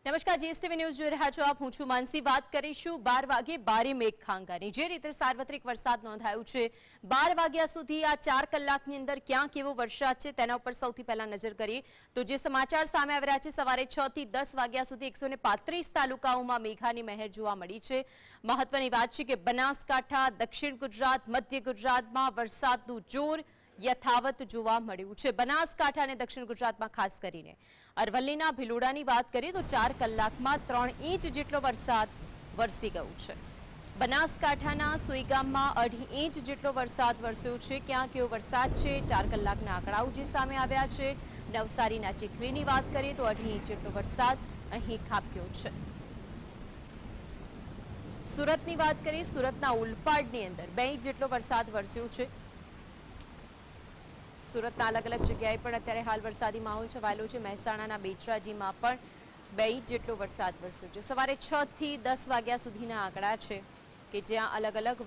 નમસ્કાર, GSTV news જોઈ રહ્યા છો આપ. હું છું માનસી. વાત કરીશું 12 વાગે બારે મેઘ ખાંગાની. જે રીતે સાર્વત્રિક વરસાદ નોંધાયો છે 12 વાગ્યા સુધી આ 4 કલાકની અંદર ક્યાં કેવો વરસાદ છે તેના ઉપર સૌથી પહેલા નજર કરીએ તો જે સમાચાર સામે આવી રહ્યા છે સવારે 6 થી 10 વાગ્યા સુધી 135 તાલુકાઓમાં મેઘાની મહેર જોવા મળી છે. મહત્વની વાત છે કે બનાસકાંઠા, દક્ષિણ ગુજરાત, મધ્ય ગુજરાતમાં વરસાદનું જોર યથાવત જોવા મળ્યું છે. બનાસકાંઠા અને દક્ષિણ ગુજરાતમાં ખાસ કરીને અરવલ્લીના ભિલોડાની વાત કરીએ તો 4 કલાકમાં 3 ઇંચ જેટલો વરસાદ વરસી ગયો છે. બનાસકાંઠાના સુઈગામમાં 2.5 ઇંચ જેટલો વરસાદ વરસ્યો છે. ક્યાં કેવો વરસાદ છે 4 કલાકના આંકડાઓ જે સામે આવ્યા છે. નવસારીના ચીખલીની વાત કરીએ તો 2.5 ઇંચ જેટલો વરસાદ અહીં ખાબક્યો છે. સુરતની વાત કરીએ, સુરતના ઉલપાડની અંદર 2 ઇંચ જેટલો વરસાદ વરસ્યો છે. સુરતના અલગ અલગ જગ્યાએ પણ અત્યારે હાલ વરસાદી માહોલ છવાયેલો છે. મહેસાણાના બેચરાજીમાં પણ 2 ઇંચ જેટલો વરસાદ વરસ્યો છે. સવારે 6 થી 10 વાગ્યા સુધીના આંકડા છે કે જ્યાં અલગ અલગ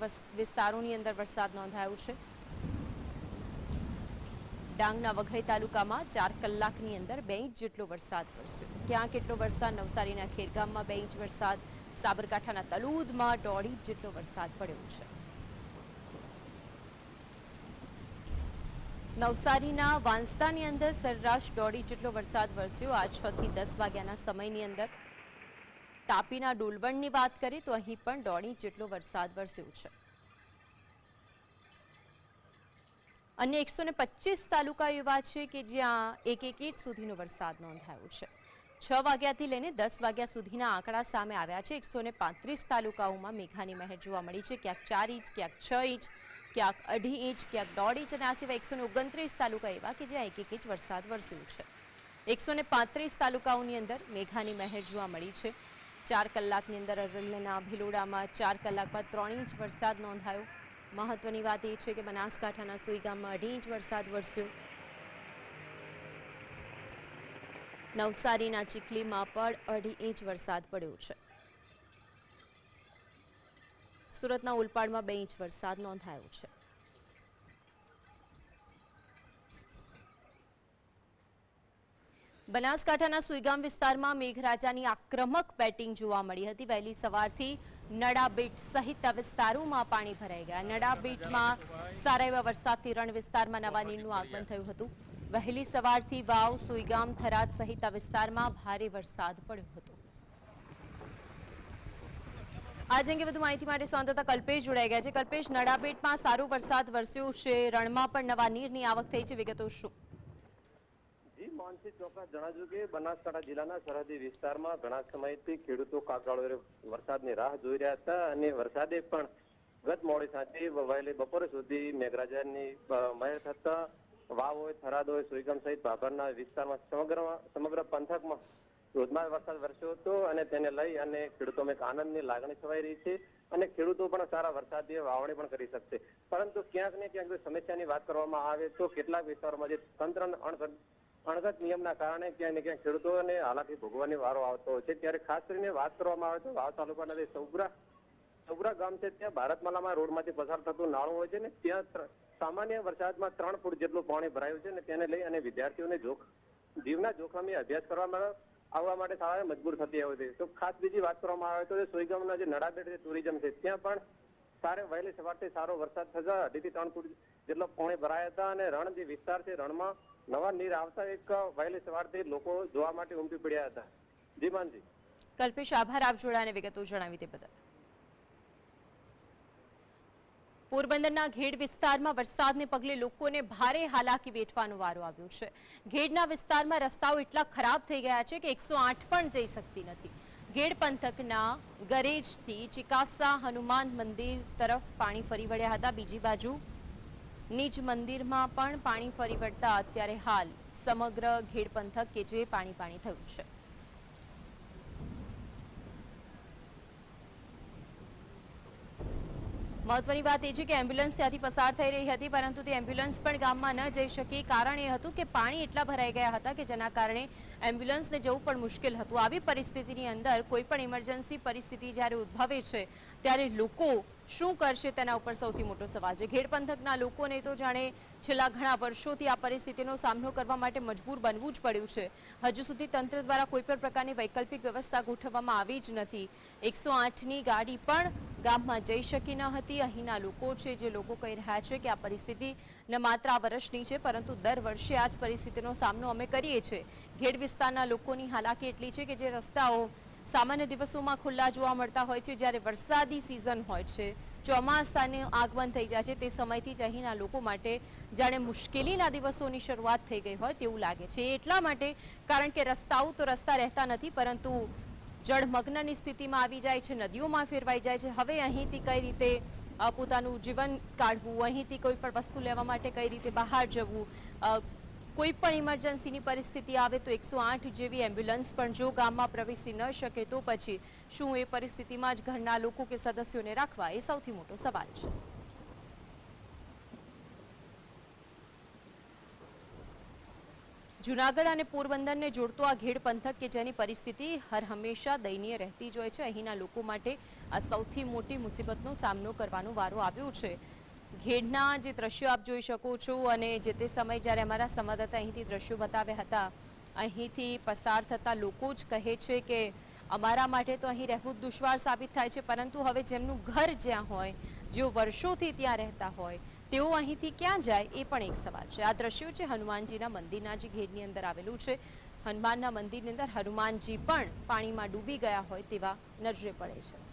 વિસ્તારોની અંદર વરસાદ નોંધાયો છે. ડાંગના વઘઈ તાલુકામાં 4 કલાકની અંદર 2 ઇંચ જેટલો વરસાદ વરસ્યો. ક્યાં કેટલો વરસાદ? નવસારીના ખેરગામમાં 2 ઇંચ વરસાદ, સાબરકાંઠાના તલોદમાં 1.5 ઇંચ જેટલો વરસાદ પડ્યો છે. નવસારીના વાંસદાની અંદર સરેરાશ 1.5 ઇંચ જેટલો વરસાદ વરસ્યો આ 6 થી 10 વાગ્યાના સમયની અંદર. તાપીના ડોલવણની વાત કરીએ તો અહીં પણ 1.5 ઇંચ જેટલો વરસાદ વરસ્યો છે. અન્ય 125 તાલુકા એવા છે કે જ્યાં 1 ઇંચ સુધીનો વરસાદ નોંધાયો છે. 6 વાગ્યાથી લઈને 10 વાગ્યા સુધીના આંકડા સામે આવ્યા છે. 135 તાલુકાઓમાં મેઘાની મહેર જોવા મળી છે. ક્યાંક 4 ઇંચ, ક્યાંક 6 ઇંચ, ક્યાંક 2.5 ઇંચ, ક્યાંક 1.5 ઇંચ અને આ સિવાય 129 તાલુકા એવા કે જ્યાં 1 ઇંચ વરસાદ વરસ્યો છે. 135 તાલુકાઓની અંદર મેઘાની મહેર જોવા મળી છે. 4 કલાકની અંદર અરવલ્લીના ભિલોડામાં 4 કલાકમાં 3 ઇંચ વરસાદ નોંધાયો. મહત્વની વાત એ છે કે બનાસકાંઠાના સુઈગામમાં 2.5 ઇંચ વરસાદ વરસ્યો. નવસારીના ચીખલીમાં પણ 2.5 ઇંચ વરસાદ પડ્યો છે. સુરતના ઉલપાડમાં 2 ઇંચ વરસાદ નોંધાયો છે. બનાસકાંઠાના સુઈગામ વિસ્તારમાં મેઘરાજાની આક્રમક બેટિંગ જોવા મળી હતી. વહેલી સવારથી નડાબેટ સહિત વિસ્તારોમાં પાણી ભરાઈ ગયા. નડાબેટમાં સારા એવા વરસાદથી રણ વિસ્તારમાં નવા નીરનું આગમન થયું હતું. વહેલી સવારથી વાવ, સુઈગામ, થરાદ સહિત વિસ્તારમાં ભારે વરસાદ પડ્યો હતો. આજ અંગે વધુ માહિતી માટે સંવાદદાતા કલ્પેશ જોડાઈ ગયા છે. કલ્પેશ, નડાબેટમાં સારો વરસાદ વરસ્યો છે, રણમાં પણ નવા નીરની આવક થઈ છે, વિગતો શું? જી માનસી, ચોક્કસ જણાવ્યું કે બનાસકાંઠા જિલ્લાના સરહદી વિસ્તારમાં ઘણા સમયથી ખેડૂતો કાગડાળો વરસાદની રાહ જોઈ રહ્યા હતા અને વરસાદે પણ ગત મોડી સાંજે વહેલી બપોરે સુધી મેઘરાજાની મહેર થતા વાવ હોય, થરાદ હોય, સુઈગામ સહિત ભાભરના વિસ્તારમાં સમગ્ર પંથકમાં ધોધમાર વરસાદ વરસ્યો હતો અને તેને લઈ અને ખેડૂતોમાં એક આનંદની લાગણી છવાઈ રહી છે અને ખેડૂતો પણ સારા વરસાદની વાવણી પણ કરી શકશે. પરંતુ ક્યાંક ને ક્યાંક સમસ્યાની વાત કરવામાં આવે તો કેટલાક વિસ્તારોમાં જે તંત્રના અણગત નિયમના કારણે ક્યાંક ને ક્યાંક ખેડૂતોને હાલાકી ભોગવવાની વારો આવતો હોય છે. ત્યારે ખાસ કરીને વાત કરવામાં આવે તો વાવ તાલુકાના જે સૌગ્રા ગામ છે ત્યાં ભારતમાલામાં રોડમાંથી પસાર થતું નાળું હોય છે ને ત્યાં સામાન્ય વરસાદમાં 3 ફૂટ જેટલું પાણી ભરાયું છે ને તેને લઈ અને વિદ્યાર્થીઓને જીવના જોખમે અભ્યાસ કરવામાં આવવા માટે શાળાએ મજબૂર થતી હોય છે. તો ખાસ બીજી વાત કરવામાં આવે તો સોઈગામના જે નડાબેટ જે ટુરિઝમ છે ત્યાં પણ વહેલી સવારથી સારો વરસાદ થતા 2 થી 3 ફૂટ જેટલો પાણી ભરાયા હતા અને રણ જે વિસ્તાર છે રણમાં નવા નીર આવતા એક વહેલી સવારથી લોકો જોવા માટે ઉમટી પડ્યા હતા. જી માનજી. કલ્પેશ, આભાર આપ જોડાને વિગતો જણાવી તે બદલ. પોરબંદરના ઘેડ વિસ્તારમાં વરસાદને પગલે લોકોને ભારે હાલાકી વેઠવાનો વારો આવ્યો છે. ઘેડના વિસ્તારમાં રસ્તાઓ એટલા ખરાબ થઈ ગયા છે કે 108 પણ જઈ શકતી નથી. ઘેડ પંથકના ગરેજથી ચિકાસા હનુમાન મંદિર તરફ પાણી ફરી વળ્યા હતા. બીજી બાજુ નીચ મંદિરમાં પણ પાણી ફરી વળતા અત્યારે હાલ સમગ્ર ઘેડ પંથક કે જે પાણી થયું છે. મહત્વની વાત એ છે કે એમ્બ્યુલન્સ ત્યાંથી પસાર થઈ રહી હતી પરંતુ તે એમ્બ્યુલન્સ પણ ગામમાં ન જઈ શકી. કારણ એ હતું કે પાણી એટલા ભરાઈ ગયા હતા કે જેના કારણે એમ્બ્યુલન્સને જવું પણ મુશ્કેલ હતું. આવી પરિસ્થિતિની અંદર કોઈ પણ ઇમરજન્સી પરિસ્થિતિ જ્યારે ઉદ્ભવે છે ત્યારે લોકો શું કરશે તેના ઉપર સૌથી મોટો સવાલ છે. ઘેડ પંથકના લોકોને તો જાણે છેલ્લા ઘણા વર્ષોથી આ પરિસ્થિતિનો સામનો કરવા માટે મજબૂર બનવું જ પડ્યું છે. હજુ સુધી તંત્ર દ્વારા કોઈ પણ પ્રકારની વૈકલ્પિક વ્યવસ્થા ગોઠવવામાં આવી જ નથી. 108ની ગાડી પણ ગામમાં જઈ શકી ન હતી. અહીંના લોકો છે જે લોકો કહી રહ્યા છે કે આ પરિસ્થિતિ ન માત્ર આ વર્ષની છે પરંતુ દર વર્ષે આ જ પરિસ્થિતિનો સામનો અમે કરીએ છીએ. ઘેડ વિસ્તારના લોકોની હાલાકી એટલી છે કે જે રસ્તાઓ સામાન્ય દિવસોમાં ખુલ્લા જોવા મળતા હોય છે, જ્યારે વરસાદી સિઝન હોય છે, ચોમાસાનું આગમન થઈ જાય છે, તે સમયથી જ અહીંના લોકો માટે જાણે મુશ્કેલીના દિવસોની શરૂઆત થઈ ગઈ હોય તેવું લાગે છે. એટલા માટે કારણ કે રસ્તાઓ તો રસ્તા રહેતા નથી પરંતુ જળમગ્નની સ્થિતિમાં આવી જાય છે, નદીઓમાં ફેરવાઈ જાય છે. હવે અહીંથી કઈ રીતે પોતાનું જીવન કાઢવું, અહીંથી કોઈ પણ વસ્તુ લેવા માટે કઈ રીતે બહાર જવું, કોઈ પણ ઇમરજન્સીની પરિસ્થિતિ આવે તો 108 જેવી એમ્બ્યુલન્સ પણ જો ગામમાં પ્રવેશી ન શકે તો પછી શું એ પરિસ્થિતિમાં જ ઘરના લોકો કે સદસ્યોને રાખવા, એ સૌથી મોટો સવાલ છે. જૂનાગઢ અને પોરબંદરને જોડતો આ ઘેડ પંથક કે જેની પરિસ્થિતિ હર હંમેશા દયનીય રહેતી જ હોય છે. અહીંના લોકો માટે આ સૌથી મોટી મુસીબતનો સામનો કરવાનો વારો આવ્યો છે. ઘેડના જે દ્રશ્યો આપ જોઈ શકો છો અને જે તે સમય જ્યારે અમારા સંવાદદાતા અહીંથી દ્રશ્યો બતાવ્યા હતા, અહીંથી પસાર થતા લોકો જ કહે છે કે અમારા માટે તો અહીં રહેવું દુશ્વાર સાબિત થાય છે, પરંતુ હવે જેમનું ઘર જ્યાં હોય, જેઓ વર્ષોથી ત્યાં રહેતા હોય, તેઓ અહીંથી ક્યાં જાય એ પણ એક સવાલ છે. આ દ્રશ્યો છે હનુમાનજીના મંદિરના જે ઘેડની અંદર આવેલું છે. હનુમાનના મંદિરની અંદર હનુમાનજી પણ પાણીમાં ડૂબી ગયા હોય તેવા નજરે પડે છે.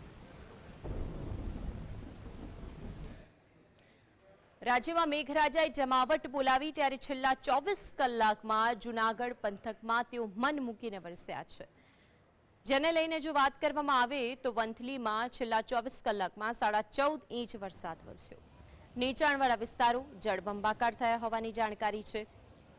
રાજ્યમાં મેઘરાજાએ જમાવટ બોલાવી ત્યારે છેલ્લા 24 કલાકમાં જૂનાગઢ પંથકમાં તેઓ મન મૂકીને વરસ્યા છે. જેને લઈને જો વાત કરવામાં આવે તો વંથલીમાં છેલ્લા 24 કલાકમાં 14.5 ઇંચ વરસાદ વરસ્યો. નીચાણવાળા વિસ્તારો જળબંબાકાર થયા હોવાની જાણકારી છે.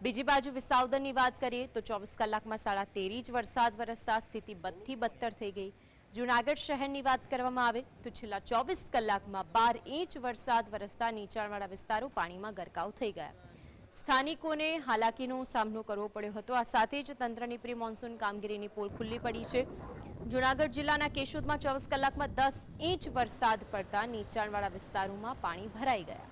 બીજી બાજુ વિસાવદરની વાત કરીએ તો 24 કલાકમાં 13.5 ઇંચ વરસાદ વરસતા સ્થિતિ બદથી બદતર થઈ ગઈ. જૂનાગઢ શહેરની વાત કરવામાં આવે તો છેલ્લા 24 કલાકમાં 12 ઇંચ વરસાદ વરસતા નીચાણવાળા વિસ્તારો પાણીમાં ગરકાવ થઈ ગયા. સ્થાનિકોને હાલાકીનો સામનો કરવો પડ્યો હતો. આ સાથે જ તંત્રની પ્રી મોન્સૂન કામગીરીની પોલ ખુલ્લી પડી છે. જૂનાગઢ જિલ્લાના કેશોદમાં 24 કલાકમાં 10 ઇંચ વરસાદ પડતા નીચાણવાળા વિસ્તારોમાં પાણી ભરાઈ ગયા.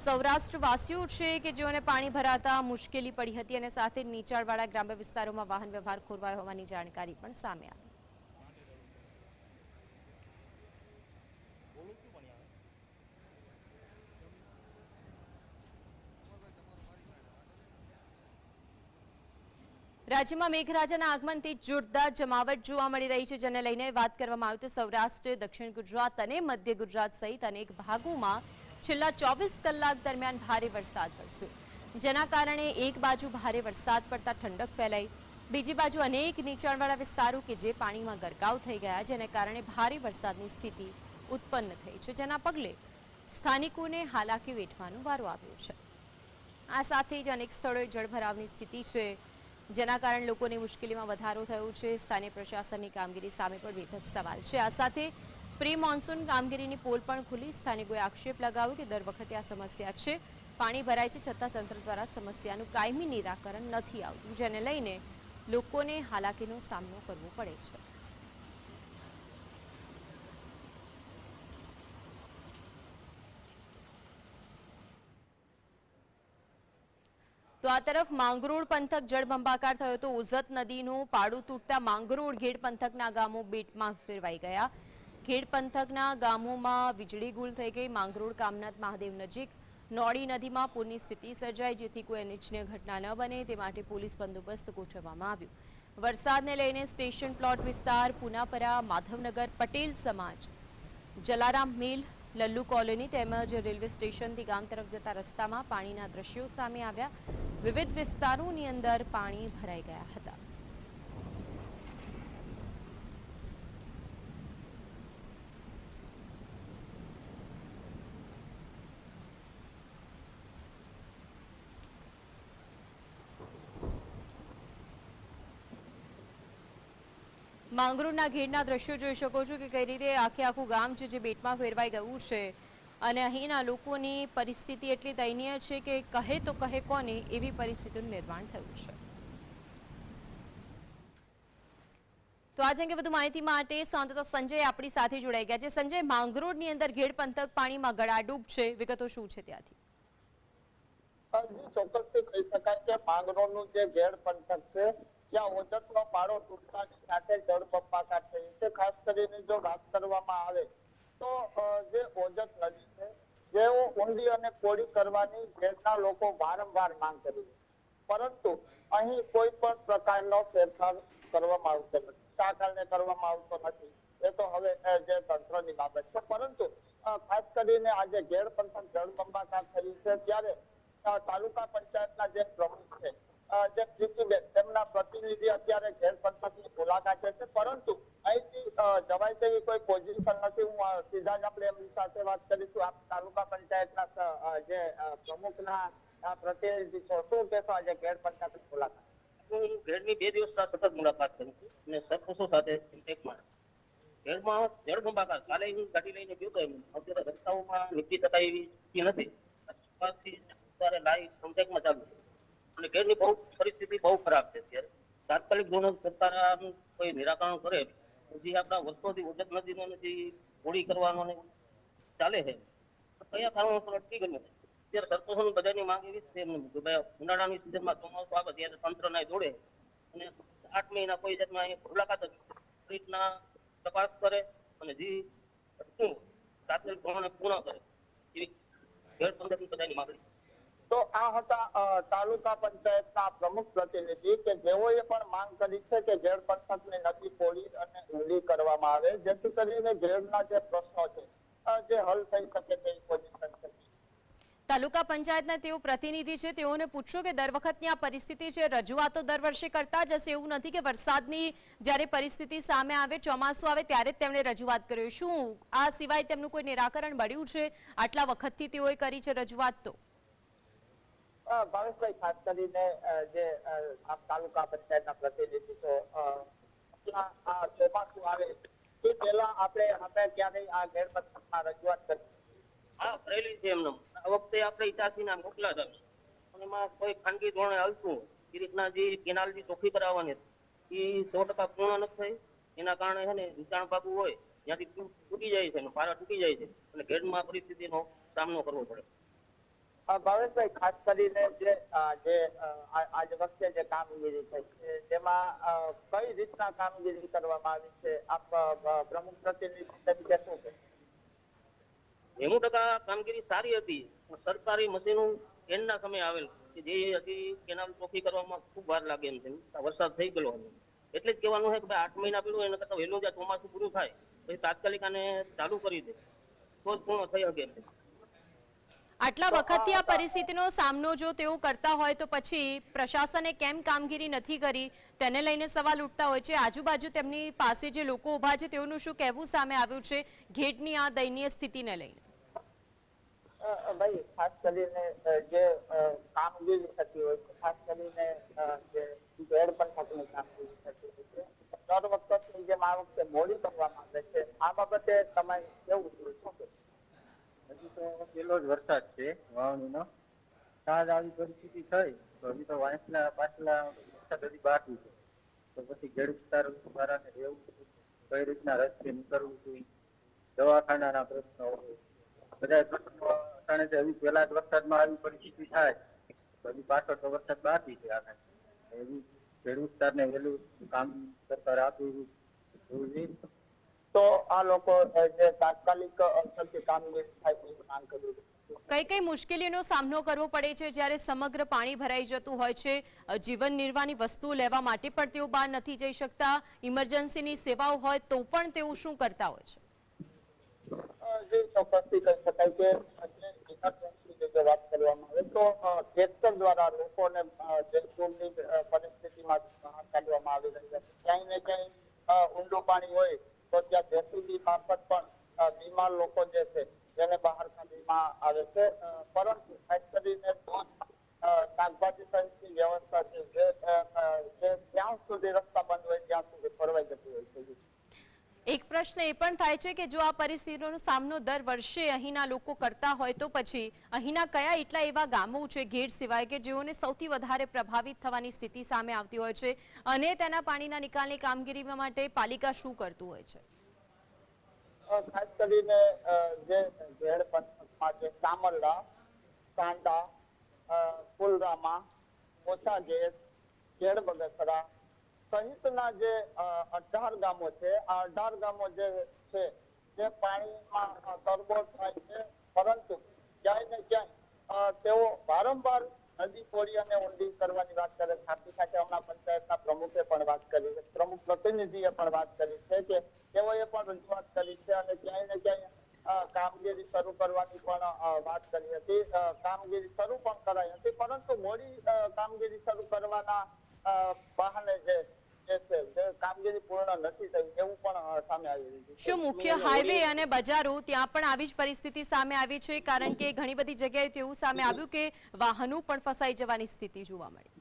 સૌરાષ્ટ્રવાસીઓ છે કે જેઓને પાણી ભરાતા મુશ્કેલી પડી હતી અને સાથે નીચાણવાળા ગ્રામ્ય વિસ્તારોમાં વાહન વ્યવહાર ખોરવાયો હોવાની જાણકારી પણ સામે આવી. રાજ્યમાં મેઘરાજાના આગમનથી જોરદાર જમાવટ જોવા મળી રહી છે, જેને લઈને વાત કરવામાં આવે તો સૌરાષ્ટ્ર, દક્ષિણ ગુજરાત અને મધ્ય ગુજરાત સહિત અનેક ભાગોમાં છેલ્લા 24 કલાક દરમિયાન ભારે વરસાદ વરસ્યો, જેના કારણે એક બાજુ ભારે વરસાદ પડતા ઠંડક ફેલાઈ, બીજી બાજુ અનેક નીચાણવાળા વિસ્તારો કે જે પાણીમાં ગરકાવ થઈ ગયા, જેને કારણે ભારે વરસાદની સ્થિતિ ઉત્પન્ન થઈ છે, જેના પગલે સ્થાનિકોને હાલાકી વેઠવાનો વારો આવ્યો છે. આ સાથે જ અનેક સ્થળોએ જળભરાવની સ્થિતિ છે, જેના કારણે લોકોની મુશ્કેલીમાં વધારો થયો છે. સ્થાનિક પ્રશાસનની કામગીરી સામે પણ બેધક સવાલ છે. આ સાથે પ્રી મોન્સૂન કામગીરીની પોલ પણ ખુલી. સ્થાનિકોએ આક્ષેપ લગાવ્યો કે દર વખતે આ સમસ્યા છે, પાણી ભરાય છે છતાં તંત્ર દ્વારા સમસ્યાનું કાયમી નિરાકરણ નથી આવતું, જેને લઈને લોકોને હાલાકીનો સામનો કરવો પડે છે. તો આ તરફ માંગરોળ પંથક જળબંબાકાર થયો તો ઉઝત નદીનું પાડું તૂટતા માંગરોળ ઘેડ પંથકના ગામો બેટમાં ફેરવાઈ ગયા. ઘેડ પંથકના ગામોમાં વીજળી ગુલ થઈ ગઈ. માંગરોળ કામનાથ મહાદેવ નજીક નોડી નદીમાં પૂરની સ્થિતિ સર્જાઈ, જેથી કોઈ અનિચ્છનીય ઘટના ન બને તે માટે પોલીસ બંદોબસ્ત ગોઠવવામાં આવ્યો. વરસાદને લઈને સ્ટેશન પ્લોટ વિસ્તાર, પુનાપરા, માધવનગર, પટેલ સમાજ, જલારામ મિલ, લલ્લુ કોલોની તેમજ રેલવે સ્ટેશનથી ગામ તરફ જતા રસ્તામાં પાણીના દ્રશ્યો સામે આવ્યા. વિવિધ વિસ્તારોની અંદર પાણી ભરાઈ ગયા હતા. માંગરોળના ઘેડના દ્રશ્યો જોઈ શકો છો કે કઈ રીતે આખું ગામ છે જે બેટમાં ફેરવાઈ ગયું છે અને અહીંના લોકોની પરિસ્થિતિ એટલી દયનીય છે કે કહે તો કહે કોને એવી પરિસ્થિતિનું નિર્માણ થયું છે. તો આજ અંગે વધુ માહિતી માટે સંવાદદાતા સંજય આપણી સાથે જોડાઈ ગયા છે. સંજય, માંગરોળની અંદર ઘેડ પંથક પાણીમાં ગળાડૂબ છે, વિગતો શું છે ત્યાંથી? જી ચોક્કસથી કહી શકાય કે માંગરોળનું જે ઘેડ પંથક છે ત્યાં ઓજતનો પાળો તૂટતાની સાથે જળબંબાકાર થયું છે. ખાસ કરીને જો વાત કરવામાં આવે તો જે ઓજત નદી છે જેઓ ઊંડી અને પોળી કરવાની ઘેડના લોકો વારંવાર માંગ કરી છે. પરંતુ અહીં કોઈ પણ પ્રકારનો ફેરફાર કરવામાં આવતો નથી. શા કારણે કરવામાં આવતો નથી એ તો હવે જે તંત્રની બાબત છે. પરંતુ ખાસ કરીને આજે ઘેડ પંથક જળબંબાકાર થયું છે ત્યારે તાલુકા પંચાયતના જે પ્રમુખ છે જે પ્રીતિબેન તેમના પ્રતિનિધિ અત્યારે ઘેડ પંથકની મુલાકાતે છે. પરંતુ અહીંથી જવાય તેવી કોઈ પોઝિશન નથી. હું સીધા જ આપણે એમની સાથે વાત કરીશું. આપ તાલુકા પંચાયતના જે પ્રમુખના પ્રતિનિધિ છો, શું કહેશો આજે ઘેડ પંથકની મુલાકાત? હું ઘેડની 2 દિવસના સતત મુલાકાત કરી હતી અને સરપંચો સાથે ઘેડમાં જળબંબાકાર કાલે હું ગાડી લઈને ગયો હતો. અત્યારે રસ્તાઓમાં નીકળી શકાય એવી નથી. અત્યારે લાઈવ કોન્ટેક્ટમાં ચાલુ છે અને ઘેડની બહુ પરિસ્થિતિ બહુ ખરાબ છે. અત્યારે તાત્કાલિક ધોરણે સરકાર આનું કોઈ નિરાકરણ કરે. હજી આપણા વર્ષોથી ઉજત નદીનો નથી હોળી કરવાનો ને ચાલે છે, કયા કારણોસર અટકી ગયું છે. અત્યારે સરપંચોની બધાની માંગ એવી જ છે કે ભાઈ ઉનાળાની સિઝનમાં ચોમાસું આવે ત્યારે તંત્ર ના જોડે અને 8 મહિના કોઈ જાતના મુલાકાત રીતના તપાસ કરે અને જે તાત્કાલિક ધોરણે પૂર્ણ કરે એવી ઘેડ પંથકની બધાની માંગણી. તો આ હતા તાલુકા પંચાયતના પ્રમુખ પ્રતિનિધિ કે જેઓએ પણ માંગ કરી છે કે ઘેડ પંથકની નદી પોળી અને ઊંડી કરવામાં આવે જેથી કરીને ઘેડના જે પ્રશ્નો છે જે હલ થઈ શકે તેવી પોઝિશન છે. તાલુકા પંચાયતના તેઓ પ્રતિનિધિ છે, તેઓને પૂછ્યું કે દર વખતની આ પરિસ્થિતિ છે, રજૂઆતો દર વર્ષે કરતા જ હશે. એવું નથી કે વરસાદની જ્યારે પરિસ્થિતિ સામે આવે, ચોમાસું આવે ત્યારે જ તેમણે રજૂઆત કરી. શું આ સિવાય તેમનું કોઈ નિરાકરણ મળ્યું છે? આટલા વખતથી તેઓએ કરી છે રજૂઆત. તો ભાવેશભાઈ, ખાસ કરીને જે આપ તાલુકા પંચાયતના પ્રતિનિધિ છો, આ ચોમાસું આવે તે પહેલા આપણે ક્યારેય આ ઘેડ પંથકમાં રજૂઆત કરી? હા, કરેલી છે એમને. આ વખતે આપણે 85 મોકલા હતા અને એમાં કોઈ ખાનગી ધોરણે હાલતું એ રીતના જે કેનાલની ચોખ્ખી કરાવવાની એ 100% પૂર્ણ નથી થઈ. એના કારણે છે ને વિચારણ બાબુ હોય ત્યાંથી તૂટી જાય છે, પારા તૂટી જાય છે અને ઘેડમાં પરિસ્થિતિનો સામનો કરવો પડે. ભાવેશભાઈ, ખાસ કરીને જે આજ વખતે જે કામગીરી થઈ છે તેમાં કઈ રીતના કામગીરી કરવામાં આવી છે? આપ પ્રમુખ પ્રતિનિધિ તરીકે શું કહેશો? 90% કામગીરી સારી હતી. સરકારી મશીનો એન્ડના સમય આવેલ કે જે હજી કેનાલ ચોખ્ખી કરવામાં ખૂબ વાર લાગે એમ છે. વરસાદ થઈ ગયો એટલે જ કહેવાનું છે કે 8 મહિના પેલું એના કરતા વહેલું જ્યાં ચોમાસું પૂરું થાય પછી તાત્કાલિક આને ચાલુ કરી દે તો જ પૂર્ણ થઈ શકે એમ છે. આટલા વખતથી આ પરિસ્થિતિનો સામનો જો તેઓ કરતા હોય તો પછી પ્રશાસને કેમ કામગીરી નથી કરી તેને લઈને સવાલ ઉઠતા હોય છે. આજુબાજુ તેમની પાસે જે લોકો ઉભા છે તેઓનું શું કહેવું સામે આવ્યું છે ઘેડની આ દયનીય સ્થિતિને લઈને? ભાઈ, ખાસ કરીને જે કામગીરી થતી હોય છે, ખાસ કરીને જે ઘેડ પંથકની કામગીરી થતી હોય છે, દર વખતની જેમ આ વખતે મોડી કરવામાં આવે છે. આ બાબતે તમે કેવું શું? હજી તો પેલો જ વરસાદ છે વાવણીનો. આજ આવી પરિસ્થિતિ થઈ તો હજી તો પાછલા વરસાદ હજી બાકી છે. તો પછી ઘેડ વિસ્તાર વાળાને રહેવું કઈ રીતના રસ્તે નીકળવું જોઈએ, દવાખાનાના પ્રશ્નો હોય, બધા પ્રશ્નો અટાણે હજી પેલા જ વરસાદમાં આવી પરિસ્થિતિ થાય તો હજી પાછળ તો વરસાદ બાકી છે. આખા એવી ઘેડ વિસ્તારને વહેલું કામ સરકાર આપી એવું જોઈએ. તો આ લોકો જે તાત્કાલિક અસરથી કામગીરી થાય તેની માંગ કરી. કઈ કઈ મુશ્કેલીઓનો સામનો કરવો પડે છે જ્યારે સમગ્ર પાણી ભરાઈ જતું હોય છે? જીવન નિર્વાહની વસ્તુઓ લેવા માટે પણ તેઓ બહાર નથી જઈ શકતા. ઇમરજન્સીની સેવાઓ હોય તો પણ તેઓ શું કરતા હોય છે? જે ચોક્કસથી કહી શકાય કે ઇમરજન્સી વાત કરવામાં આવે તો ટ્રેક્ટર દ્વારા લોકોને જે પૂરની પરિસ્થિતિમાં બહાર કાઢવામાં આવી રહ્યા છે. ક્યાંય ને ક્યાંય ઊંડું પાણી હોય તો ત્યાં જેસીબી મારફત પણ બીમાર લોકો જે છે જેને બહાર કાઢવામાં આવે છે. પરંતુ ખાસ કરીને શાકભાજી સહિતની વ્યવસ્થા છે જે જ્યાં સુધી રસ્તા બંધ હોય ત્યાં સુધી ફરવાઈ જતી હોય છે. એક પ્રશ્ન એ પણ થાય છે કે જો આ પરિસ્થિતિનો સામનો દર વર્ષે અહીંના લોકો કરતા હોય તો પછી અહીંના કયા એટલા એવા ગામો છે ઘેડ સિવાય કે જેઓને સૌથી વધારે પ્રભાવિત થવાની સ્થિતિ સામે આવતી હોય છે અને તેના પાણીના નિકાલની કામગીરી માટે પાલિકા શું કરતું હોય છે? ખાસ કરીને જે ઘેડ પંથકમાં જે સામરડા, સાંડા, રાજપુરામાં, મોસાગેટ, ખેડ બગસરા સહિતના જે 18 ગામો છે, આ 18 ગામો જે છે જે પાણીમાં તરબોળ થાય છે, પરંતુ ક્યાંય ને ક્યાંય તેઓ વારંવાર નદી પોળી અને ઊંડી કરવાની વાત કરે. સાથે સાથે હમણાં પંચાયતના પ્રમુખે પણ વાત કરી છે, પ્રમુખ પ્રતિનિધિએ પણ વાત કરી છે કે તેઓએ પણ રજૂઆત કરી છે અને ક્યાંય ને ક્યાંય કામગીરી શરૂ કરવાની પણ વાત કરી હતી. કામગીરી શરૂ પણ કરાઈ હતી, પરંતુ મોડી કામગીરી શરૂ કરવાના બહાને જે કામગીરી પૂર્ણ નથી થઈ એવું પણ સામે આવી રહ્યું છે. શું મુખ્ય હાઈવે અને બજારો ત્યાં પણ આવી જ પરિસ્થિતિ સામે આવી છે? કારણ કે ઘણી બધી જગ્યાએ તો એવું સામે આવ્યું કે વાહનો પણ ફસાઈ જવાની સ્થિતિ જોવા મળી.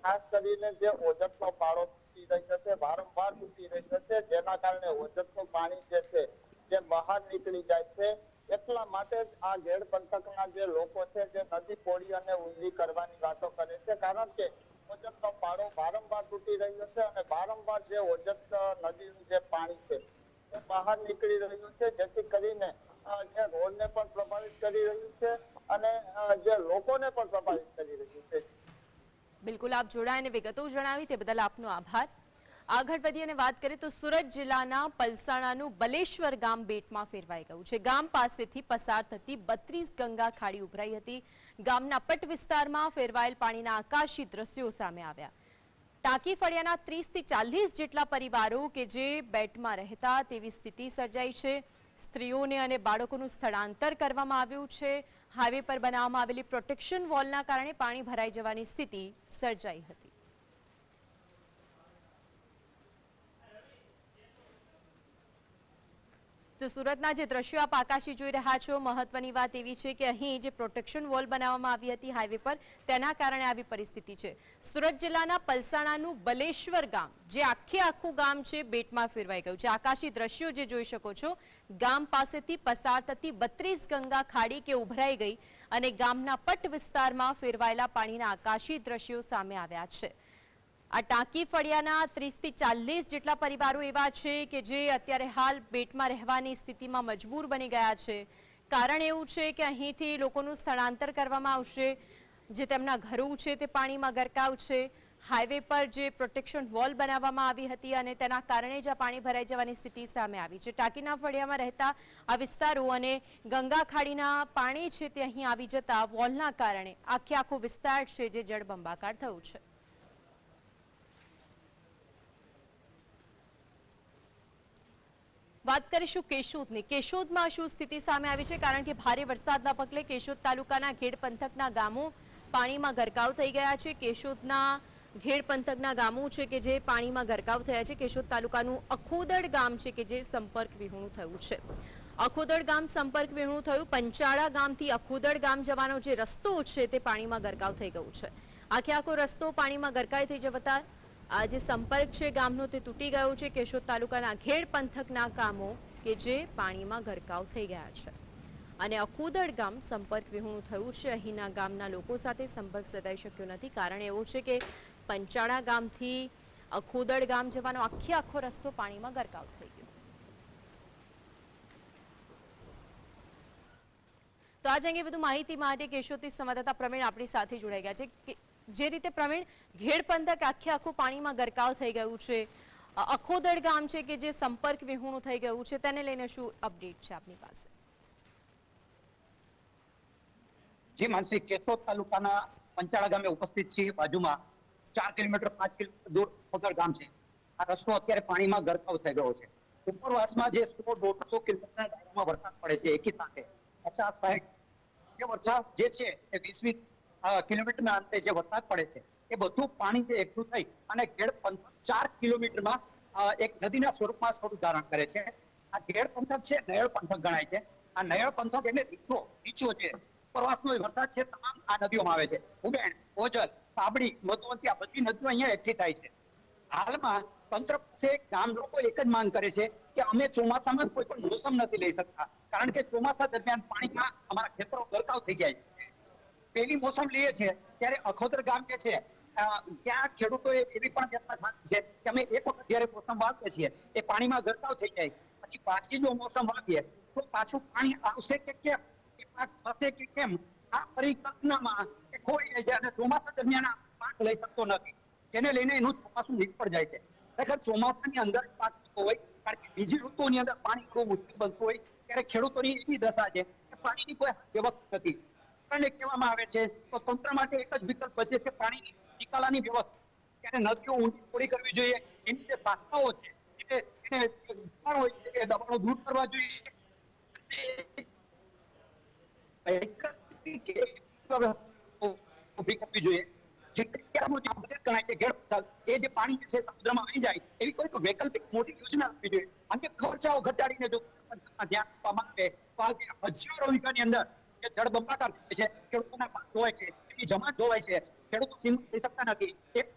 ખાસ કરીને જે ઓજતનો પાળો તૂટી રહ્યો છે, વારંવાર તૂટી રહ્યો છે, જેના કારણે ઓજતનું પાણી જે છે જે બહાર નીકળી જાય છે. એટલા માટે આ ઘેડ પંથકના જે લોકો છે જે નદી પોળી અને ઊંડી કરવાની વાતો કરે છે, કારણ કે ઓજતનો પાળો વારંવાર તૂટી રહ્યો છે અને વારંવાર જે ઓજત નદીનું જે પાણી છે એ બહાર નીકળી રહ્યું છે, જેથી કરીને જે રોડને પણ પ્રભાવિત કરી રહ્યું છે અને જે લોકોને પણ પ્રભાવિત કરી રહ્યું છે. બિલકુલ, આપ જોડાઈને વિગતો જણાવી તે બદલ આપનો આભાર. આગળ વધી અને વાત કરીએ તો સુરત જિલ્લાના પલસાણાનું બલેશ્વર ગામ બેટમાં ફેરવાઈ ગયું છે. ગામ પાસેથી પસાર થતી 32 ગંગા ખાડી ઉભરાઈ હતી. ગામના પટ વિસ્તારમાં ફેરવાયેલ પાણીના આકાશી દ્રશ્યો સામે આવ્યા. ટાંકી ફળિયાના 30 થી 40 જેટલા પરિવારો કે જે બેટમાં રહેતા તેવી સ્થિતિ સર્જાઈ છે. સ્ત્રીઓને અને બાળકોનું સ્થળાંતર કરવામાં આવ્યું છે. હાઈવે પર બનાવવામાં આવેલી પ્રોટેક્શન વોલના કારણે પાણી ભરાઈ જવાની સ્થિતિ સર્જાઈ હતી. તો સુરતના જે દ્રશ્યો આપ આકાશી જોઈ રહ્યા છો, મહત્વની વાત એવી છે કે અહીં જે પ્રોટેક્શન વોલ બનાવવામાં આવી હતી હાઈવે પર, તેના કારણે આવી પરિસ્થિતિ છે. સુરત જિલ્લાના પલસાણાનું બલેશ્વર ગામ, જે આખું ગામ છે, બેટમાં ફેરવાઈ ગયું છે. આકાશી દ્રશ્યો જે જોઈ શકો છો, ગામ પાસેથી પસાર થતી 32 ગંગા ખાડી કે ઉભરાઈ ગઈ અને ગામના પટ વિસ્તારમાં ફેરવાયેલા પાણીના આકાશી દ્રશ્યો સામે આવ્યા છે. આ ટાંકી ફળિયાના 30 થી 40 જેટલા પરિવારો એવા છે કે જે અત્યારે હાલ બેટમાં રહેવાની સ્થિતિમાં મજબૂર બની ગયા છે. કારણ એવું છે કે અહીંથી લોકોનું સ્થળાંતર કરવામાં આવશે. જે તેમના ઘરો છે તે પાણીમાં ગરકાવ છે. હાઈવે પર જે પ્રોટેક્શન વોલ બનાવવામાં આવી હતી અને તેના કારણે જ આ પાણી ભરાઈ જવાની સ્થિતિ સામે આવી છે. ટાંકીના ફળિયામાં રહેતા આ વિસ્તારો અને ગંગા ખાડીના પાણી છે તે અહીં આવી જતા વોલના કારણે આખો વિસ્તાર છે જે જળબંબાકાર થયું છે. વાત કરીશું કેશોદની. કેશોદમાં શું સ્થિતિ સામે આવી છે? કારણ કે ભારે વરસાદના પગલે કેશોદ તાલુકાના ઘેડ પંથકના ગામો પાણીમાં ગરકાવ થઈ ગયા છે. કેશોદના ઘેડ પંથકના ગામો છે કે જે પાણીમાં ગરકાવ થયા છે. કેશોદ તાલુકાનું અખોદડ ગામ છે કે જે સંપર્ક વિહોણું થયું છે. અખોદડ ગામ સંપર્ક વિહોણું થયું. પંચાળા ગામથી અખોદડ ગામ જવાનો જે રસ્તો છે તે પાણીમાં ગરકાવ થઈ ગયું છે. આખો રસ્તો પાણીમાં ગરકાવ થઈ જતા આ જે સંપર્ક છે ગામનો તે તૂટી ગયો છે. કેશોદ તાલુકાના ઘેડ પંથકના ગામો કે જે પાણીમાં ગરકાવ થઈ ગયા છે અને અખોદડ ગામ સંપર્ક વિહોણું થયું છે. અહીંના ગામના લોકો સાથે સંપર્ક સધાઈ શક્યો નથી. કારણ એવું છે કે પંચાળા ગામથી અખોદડ ગામ જવાનો આખો રસ્તો પાણીમાં ગરકાવ થઈ ગયો. તો આજ અંગે વધુ માહિતી માટે કેશોદથી સંવાદદાતા પ્રવીણ આપણી સાથે જોડાઈ ગયા છે. જે રીતે પ્રવીણ, ઘેડ પંથક આખું પાણીમાં ગરકાવ થઈ ગયું છે, અખોદડ ગામ છે કે જે સંપર્ક વિહોણું થઈ ગયું છે, તેને લઈને શું અપડેટ છે આપની પાસે? જી માનસી, કેશોદ તાલુકાના પંચાળા ગામે ઉપસ્થિત છે. બાજુમાં 4 કિલોમીટર 5 કિલોમીટર દૂર અખોદડ ગામ છે. આ રસ્તો અત્યારે પાણીમાં ગરકાવ થઈ ગયો છે. ઉપરવાસમાં જે 100-150 કિલોમીટરના દાયરામાં વરસાદ પડે છે એકી સાથે 50-60 જે વરસાદ જે છે એ 20-20 કિલોમીટરના અંતે જે વરસાદ પડે છે એ બધું પાણી જે એકઠું થઈ અને ઘેડ પંથક 4 કિલોમીટરમાં એક નદીના સ્વરૂપમાં સ્વરૂપ ધારણ કરે છે. આ ઘેડ પંથક છે નયળ પંથક ગણાય છે. આ નયળ પંથક એટલે નીચો છે. ઉપરવાસનો વરસાદ છે તમામ આ નદીઓમાં આવે છે. ઉબેણ, ઓજલ, સાબડી, મધુવંતી આ બધી નદીઓ અહીંયા એકઠી થાય છે. હાલમાં તંત્ર પાસે ગામ લોકો એક જ માંગ કરે છે કે અમે ચોમાસામાં કોઈ પણ મોસમ નથી લઈ શકતા, કારણ કે ચોમાસા દરમિયાન પાણીમાં અમારા ખેતરો ગરકાવ થઈ જાય છે. પહેલી મોસમ લઈએ છીએ ત્યારે અખોદર ગામ જે છે ત્યાં ખેડૂતોએ એવી પણ વ્યથા ઠાલવી છે કે અમે એક વખત જયારે મોસમ વાવીએ છીએ એ પાણીમાં ગરકાવ થઈ જાય, પછી પાછી જો મોસમ વાવીએ તો પાછું પાણી આવશે કે કેમ, એ પાક થશે કે કેમ, આ પરિકલ્પનામાં એ ખોઈ જાય છે અને ચોમાસા દરમિયાન આ પાક લઈ શકતો નથી, જેને લઈને એનું ચોમાસું નિષ્ફળ જાય છે. ખરેખર ચોમાસાની અંદર પાક થતો હોય, કારણ કે બીજી ઋતુની અંદર પાણી બહુ મુશ્કેલ બનતું હોય ત્યારે ખેડૂતોની એવી દશા છે કે પાણીની કોઈ વ્યવસ્થા નથી. અને કહેવામાં આવે છે તો તંત્ર માટે એક જ વિકલ્પ બચે છે પાણીની નિકાલાની વ્યવસ્થા. ત્યારે નદીઓ ઊંડી થોડી કરવી જોઈએ, એની જે શાખાઓ છે એને દબાણ હોય છે એ દબાણો દૂર કરવા જોઈએ. ઉભી કરવી જોઈએ. એ જે પાણી છે સમુદ્રમાં આવી જાય એવી કોઈ વૈકલ્પિક મોટી યોજના આપવી જોઈએ. અન્ય ખર્ચાઓ ઘટાડીને જો ધ્યાન આપવામાં આવે તો હજારો વીઘાની અંદર જે જળબંબાકાર થાય છે, ખેડૂતોના પાક ધોવાય છે, એની જમીન ધોવાય છે, ખેડૂતો સિંચાઈ કરી શકતા નથી.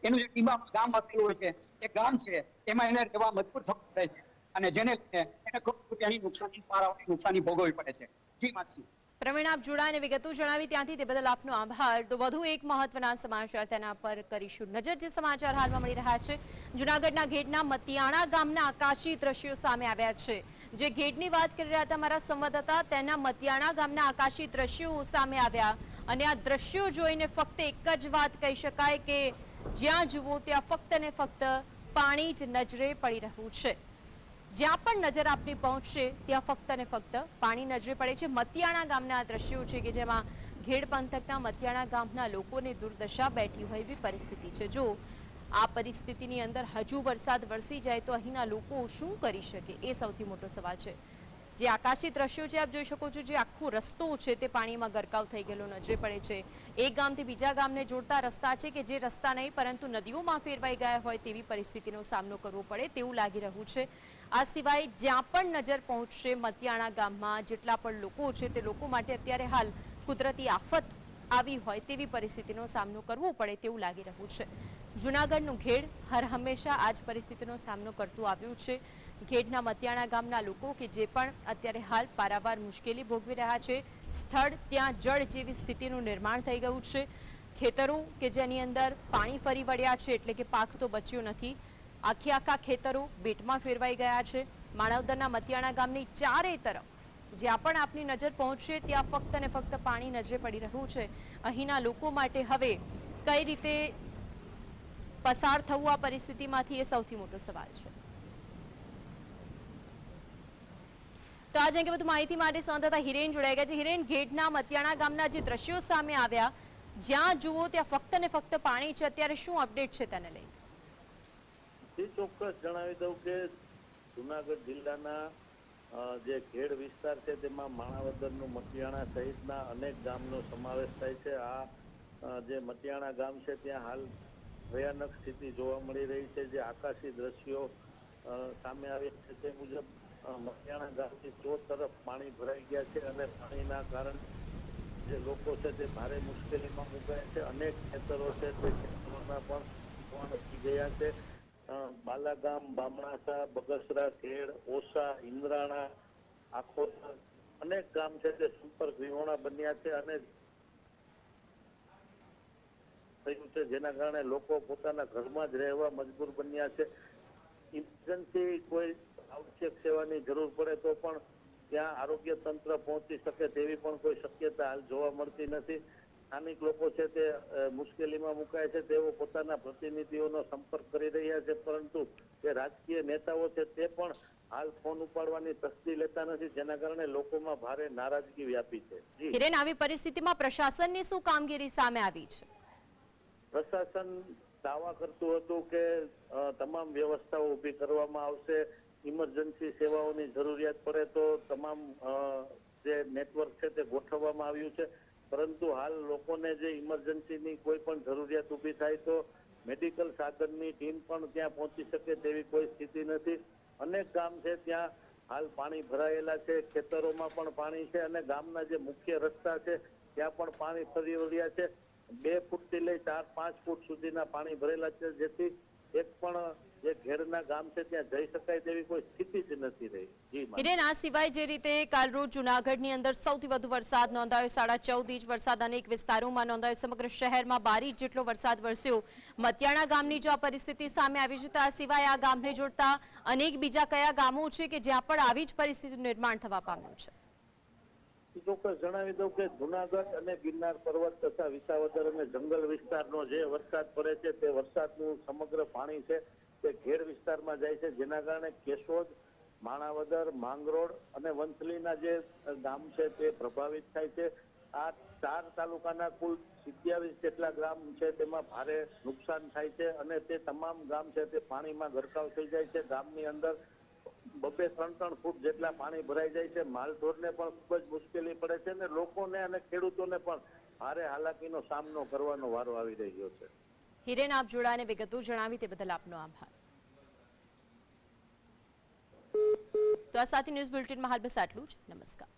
એનું જે ટીંબામાં ગામ વસેલું હોય છે એ ગામ છે એમાં એને રહેવા મજબૂર થવું પડે છે અને જેને એને કરોડ રૂપિયાની નુકસાની ભોગવવી પડે છે. જી માનસી. પ્રવીણ, આપ જોડાઈને વિગતો જણાવી ત્યાંથી, તે બદલ આપનો આભાર. તો વધુ એક મહત્વના સમાચાર તેના પર કરીશું નજર. જે સમાચાર હાલમાં મળી રહ્યા છે, જૂનાગઢના ઘેડના મતિયાણા ગામના આકાશી દ્રશ્યો સામે આવ્યા છે. જે ઘેડની વાત કરી રહ્યા હતા મારા સંવાદદાતા, તેના મતિયાણા ગામના આકાશી દ્રશ્યો સામે આવ્યા અને આ દ્રશ્યો જોઈને ફક્ત એક જ વાત કહી શકાય કે જ્યાં જુઓ ત્યાં ફક્ત ને ફક્ત પાણી જ નજરે પડી રહ્યું છે. જ્યાં પણ નજર આપની પહોંચશે ત્યાં ફક્ત ને ફક્ત પાણી નજરે પડે છે. મતિયાણા ગામના દ્રશ્યો છે કે જેમાં ઘેડ પંથકના મતિયાણા ગામના લોકોને દુર્દશા બેઠી હોય એવી પરિસ્થિતિ છે. જો આ પરિસ્થિતિની અંદર હજુ વરસાદ વરસી જાય તો અહીંના લોકો શું કરી શકે એ સૌથી મોટો સવાલ છે. જે આકાશી દ્રશ્યો છે આપ જોઈ શકો છો, જે આખો રસ્તો છે તે પાણીમાં ગરકાવ થઈ ગયેલો નજરે પડે છે. એક ગામથી બીજા ગામને જોડતા રસ્તા છે કે જે રસ્તા નહીં પરંતુ નદીઓમાં ફેરવાઈ ગયા હોય તેવી પરિસ્થિતિનો સામનો કરવો પડે તેવું લાગી રહ્યું છે. આ સિવાય જ્યાં પણ નજર પહોંચશે મતિયાણા ગામમાં જેટલા પણ લોકો છે તે લોકો માટે અત્યારે હાલ કુદરતી આફત આવી હોય તેવી પરિસ્થિતિનો સામનો કરવો પડે તેવું લાગી રહ્યું છે. જૂનાગઢનું ઘેડ હર હંમેશા આ જ પરિસ્થિતિનો સામનો કરતું આવ્યું છે. ઘેડના મતિયાણા ગામના લોકો કે જે પણ અત્યારે હાલ પારાવાર મુશ્કેલી ભોગવી રહ્યા છે, સ્થળ ત્યાં જળ જેવી સ્થિતિનું નિર્માણ થઈ ગયું છે. ખેતરો કે જેની અંદર પાણી ફરી વળ્યા છે એટલે કે પાક તો બચ્યો નથી. આખા ખેતરો બેટમાં ફેરવાઈ ગયા છે. માણાવદરના મતિયાણા ગામની ચારે તરફ જ્યાં પણ આપની નજર પહોંચશે ત્યાં ફક્ત ને ફક્ત પાણી નજરે પડી રહ્યું છે. અહીંના લોકો માટે હવે કઈ રીતે પસાર થવું આ પરિસ્થિતિમાંથી એ સૌથી મોટો સવાલ છે. તો આજે અંગે વધુ માહિતી માટે સંવાદદાતા હિરેન જોડાઈ ગયા છે. હિરેન, ઘેડના મતિયાણા ગામના જે દ્રશ્યો સામે આવ્યા, જ્યાં જુઓ ત્યાં ફક્ત ને ફક્ત પાણી છે, અત્યારે શું અપડેટ છે તેને લઈને? ચોક્કસ જણાવી દઉં કે જુનાગઢ જિલ્લાના જે ઘેડ વિસ્તાર છે તેમાં માણાવદરનું મતિયાણા સહિતના અનેક ગામનો સમાવેશ થાય છે. આ જે મતિયાણા ગામ છે ત્યાં હાલ ભયાનક સ્થિતિ જોવા મળી રહી છે. જે આકાશી દ્રશ્યો સામે આવ્યા છે તે મુજબ મતિયાણા ગામની ચો તરફ પાણી ભરાઈ ગયા છે અને પાણીના કારણે જે લોકો છે તે ભારે મુશ્કેલીમાં મુકાયા છે. અનેક ખેતરો છે તે ખેતરોના પણ ધોવાણ થઈ ગયા છે. બાલાગામ, બામણાસા, બગસરા, ઘેડ, ઓસા, ઇન્દ્રાણા, આખોદર અનેક ગામ છે તે સંપર્ક વિહોણા બન્યા છે અને થયું છે જેના કારણે લોકો પોતાના ઘરમાં જ રહેવા મજબૂર બન્યા છે. ઇમરજન્સી કોઈ આવશ્યક સેવાની જરૂર પડે તો પણ ત્યાં આરોગ્ય તંત્ર પહોંચી શકે તેવી પણ કોઈ શક્યતા હાલ જોવા મળતી નથી. સ્થાનિક લોકો છે તે મુશ્કેલીમાં મુકાય છે. તેઓ પોતાના પ્રતિનિધિઓનો સંપર્ક કરી રહ્યા છે પરંતુ જે રાજકીય નેતાઓ છે તે પણ હાલ ફોન ઉપાડવાની તસ્દી લેતા નથી, જેના કારણે લોકોમાં ભારે નારાજગી વ્યાપી છે. હિરેન, આવી પરિસ્થિતિમાં પ્રશાસનની શું કામગીરી સામે આવી છે? પ્રશાસન દાવા કરતું હતું કે તમામ વ્યવસ્થાઓ ઊભી કરવામાં આવશે. ઇમરજન્સી સેવાઓની જરૂરિયાત પડે તો તમામ જે નેટવર્ક છે તે ગોઠવવામાં આવ્યું છે. પરંતુ હાલ લોકોને જે ઇમરજન્સીની કોઈ પણ જરૂરિયાત ઊભી થાય તો મેડિકલ સાધનની ટીમ પણ ત્યાં પહોંચી શકે તેવી કોઈ સ્થિતિ નથી. અનેક ગામ છે ત્યાં હાલ પાણી ભરાયેલા છે, ખેતરોમાં પણ પાણી છે અને ગામના જે મુખ્ય રસ્તા છે ત્યાં પણ પાણી ફરી વળ્યા છે. 2 ફૂટથી લઈ 4-5 ફૂટ સુધીના પાણી ભરેલા છે, જેથી એક પણ જે ઘેડના ગામ છે ત્યાં જઈ શકાય તેવી કોઈ સ્થિતિ જ નથી રહી. હિરેન, આ સિવાય જે રીતે કાલ રોજ જૂનાગઢની અંદર સૌથી વધુ વરસાદ નોંધાયો, 14.5 ઇંચ વરસાદ અનેક વિસ્તારોમાં નોંધાયો, સમગ્ર શહેરમાં 12 ઇંચ જેટલો વરસાદ વરસ્યો. મતિયાણા ગામની જો આ પરિસ્થિતિ સામે આવી છે તો આ સિવાય આ ગામને જોડતા અનેક બીજા કયા ગામો છે કે જ્યાં પણ આવી જ પરિસ્થિતિનું નિર્માણ થવા પામ્યું છે? ચોક્કસ જણાવી દઉં કે જુનાગઢ અને ગિરનાર પર્વત તથા વિસાવદર અને જંગલ વિસ્તારનો જે વરસાદ પડે છે તે વરસાદનું સમગ્ર પાણી છે તે ઘેડ વિસ્તારમાં જાય છે, જેના કારણે કેશોદ, માણાવદર, માંગરોળ અને વંથલીના જે ગામ છે તે પ્રભાવિત થાય છે. આ 4 તાલુકાના કુલ 27 જેટલા ગામ છે તેમાં ભારે નુકસાન થાય છે અને તે તમામ ગામ છે તે પાણીમાં ગરકાવ થઈ જાય છે. ગામની અંદર 2-3 ફૂટ જેટલા પાણી ભરાઈ જાય છે. માલઢોરને પણ ખૂબ જ મુશ્કેલી પડે છે અને લોકોને અને ખેડૂતોને પણ ભારે હાલાકીનો સામનો કરવાનો વારો આવી રહ્યો છે. હિરેન, આપ જોડાને વિગતો જણાવી તે બદલ આપનો આભાર. તો આ સાથે ન્યૂઝ બુલેટિનમાં હાલ બસ આટલું જ. નમસ્કાર.